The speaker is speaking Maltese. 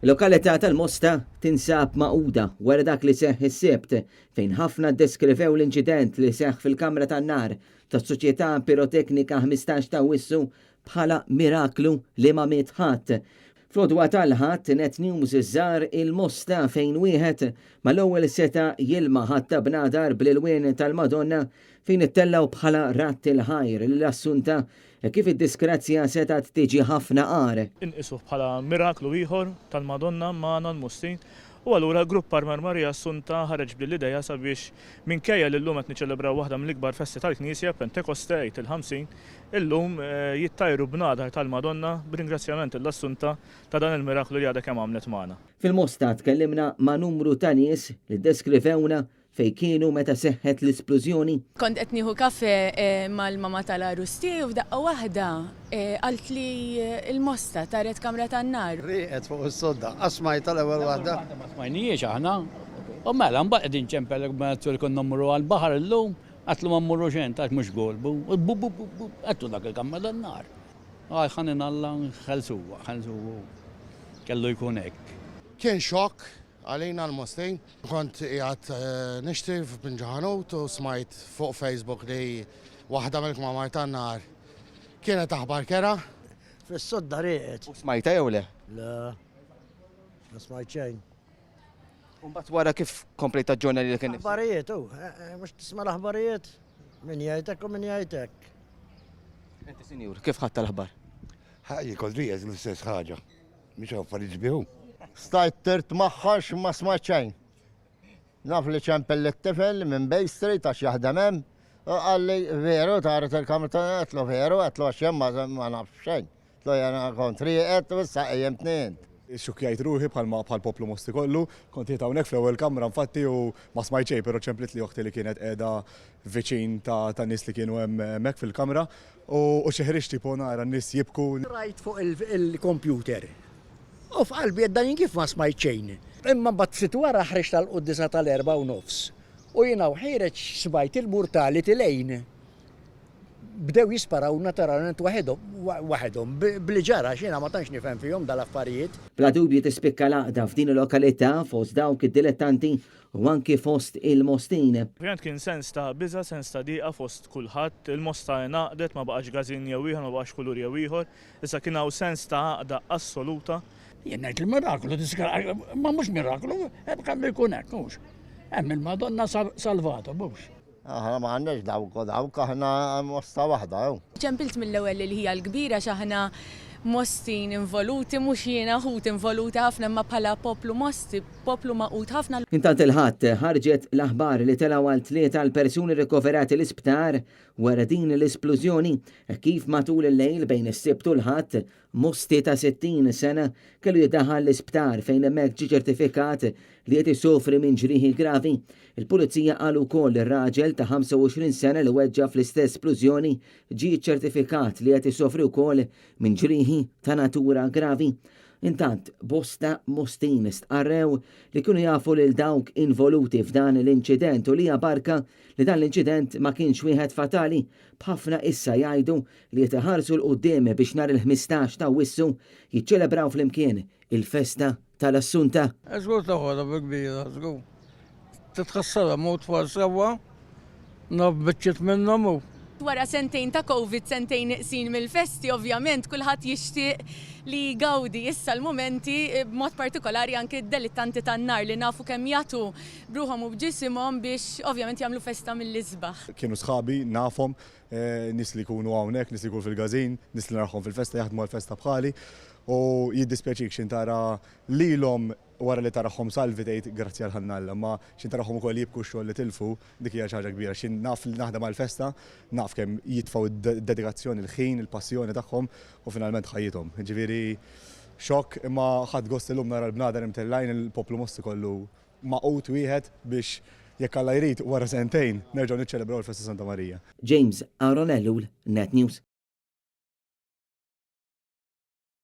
Lokalità tal-Mosta tinsab maquda wara dak li seħħ is-Sebt fejn ħafna ddeskrivew l-inċident li seħħ fil-Kamra tan-Nar tas-Soċjetà Piroteknika 15 ta' Wissu bħala miraklu li ma miet ħadd. Fl-odwa tal-ħadd Net News iżżar il-Mosta fejn wieħed mal-ewwel seta' jilma' ħatta b'nadar bl-ilwien tal-Madonna fejn ittellaw bħala ratt il-ħajr l-assunta kif id-diskrazzja setat tiġi ħafna qar. Inqisuh bħala miraklu ieħor tal-Madonna magħna l-Mustin u allura grupp Parmar Marija Assunta ħareġ bl-idea sabiex minkejja li llum qed niċċelebraw waħda mill-ikbar festi tal-Knisja Pentekoste il-50 illum jittajru b'nadar tal-Madonna b'ringrazzjament l-Assunta ta' dan il-miraklu li għadha kemm għamlet magħna. Fil-Mosta tkellimna ma' numru ta' nies li ddeskrivewna fej kienu meta seħħet l-isplużjoni. Kont qed nieħu kafe mal-mama tal-arus tiegħi u f'daqqa waħda qalt li l-Mosta taret kamra tan-nar. Riqet fuq is-sodda, asmaj tal-ewwel waħda. Ma smajniex aħna. U mela mbagħad qegħdin ċempelek mezzu li konna mmorru għall-baħar illum, għatlu ma mmorru xejn tax mhux golbu. Għattu dak il-kamra tan-nar. Ħanin Alla ħelsuwa. Kellu jkun hekk. Kien xokk għalina l-Mostin. Kont qiegħed nixtri f'Binġaħanut u smajt fuq Facebook li waħda mill-kmamar tan-nar kienet aħbar kera. Fis-sodda riqet. U smajta jew le? Le, ma smajt xejn. U mbagħad wara kif komplejta ġurnali li kien. Aħbarijiet mhux tisma' l-aħbarijiet. Min jgħidlek u min jgħidlek. Inti sinjur, kif ħadd l-aħbar? ħajji kol riqet l-istess ħaġa. Mhix affarijiet sbieħu. Stajt tirt maħħax ma smajt xejn. Naf li ċempel t-tifel minn Bay Street għax jaħdem hemm. Għalli veru taret il-kamra ta' għetlu veru għetlu għaxem ma nafx xejn. Għetlu jena kont riqet u issa qejjem tnejn. Xukjajt ruħi bħal poplu Mosti kollu, kont jiet hawnhekk fl-ewwel kamra infatti u ma smajt xejn, però ċemplit li uħti li kienet qiegħda viċin ta' nies li kienu hemmhekk fil-kamra u xi ħriġ tipo nara n-nies jibku. Rajt fuq il-kompjuter. U f'qalbi dan kif ma smajt xejn. Imma mbagħad fit wara ħreġ tal-quddisa tal-4:9. U jiena ħireġ smajt il-murtali tilejn. Bdew jisparawna tarawnet waħedhom bli ġara x'jiena ma tantx nifhem fihom dal-affarijiet. Bla dubju tispikka laqda f'din il-lokalità fost dawk id-dilettanti u anki fost il-Mostin. Ovvjament kien sens ta' biża, sens ta' diqa fost kulħadd, il-Mosta naqdet ma baqax gażin jew ieħor, ma baqax kulur jew ieħor, issa kien hawn sens ta' għaqda assoluta. Jien ngħid il-miraklu, ma mhux miraklu, kellu jkun hekk mhux. Hemm il-Madonna salvato mhux. Aħna ma għandniex dawk aħna Mosta waħda. Ċempilt mill-ewwel li hija l-kbira x'aħna Mostin involuti, mhux jiena ħut involuti ħafna imma bħala poplu Mosti, poplu maqut ħafna. Intant il-ħadd ħarġet l-aħbar li telgħu għal tlieta l-persuni rikoverati l-isptar wara din l-esplużjoni kif matul il-lejl bejn is-Sibt u l-Ħadd Mosti ta' 60 sena kellu jiddaħħal l-isptar fejn hemmhekk ġie ċertifikat li qed isofri minn ġrieħi gravi. Il-Pulizija qal ukoll ir-raġel ta' 25 sena li weġġa fl-istess esplużjoni ġie ċertifikat li qed isofri wkoll minn ġrieħi ta' natura gravi. Intant, bosta Mostin stqarrew li kienu jafu lil dawk involuti f'dan l-inċident u li barka li dan l-inċident ma kienx wieħed fatali, b'ħafna issa jgħidu li jitħarsu l-qudiem biex nhar il-15 ta' Wissu jiċċelebraw flimkien il-festa tal-Assunta. Żgur taħodha bi-kbira, żgur. Titħassara mod tfal sewwa, naf biċċiet minnhom u. Wara sentejn ta' Covid, sentejn neqsin mill-festi, ovvjament kulħadd jixtieq li gawdi issa l-momenti b'mod partikolari anke d-delittanti tan-nar li nafu kemm jagħtu bruħhom u bġisimhom biex ovvjament jagħmlu festa mill-isbaħ. Kienu sħabi, nafhom, nies li jkunu hawnhekk, nies li jkunu fil-gażin, nies li narħhom fil-festa jaħdmu għall-festa bħali u jiddispjaċik x'in tara lilhom wara li taraħħom salvi tgħid grazzi għal ħannalla, ma x'in taraħħom ukoll jibku x-xogħol li tilfu dik hija xi ħaġa kbira. X'in naf li naħdem għall-festa, naf kemm jitfgħu id-dedikazzjoni, il-ħin, il-passjoni tagħhom u finalment ħajjithom. Ġifieri xokk imma ħadd gost illum nara l-bnader imtellajn il-poplu Mosti kollu maqut wieħed biex jekk Alla jrid wara sentejn nerġgħu niċċelebraw il-Festa Santa Marija. James Aronellu, Net News.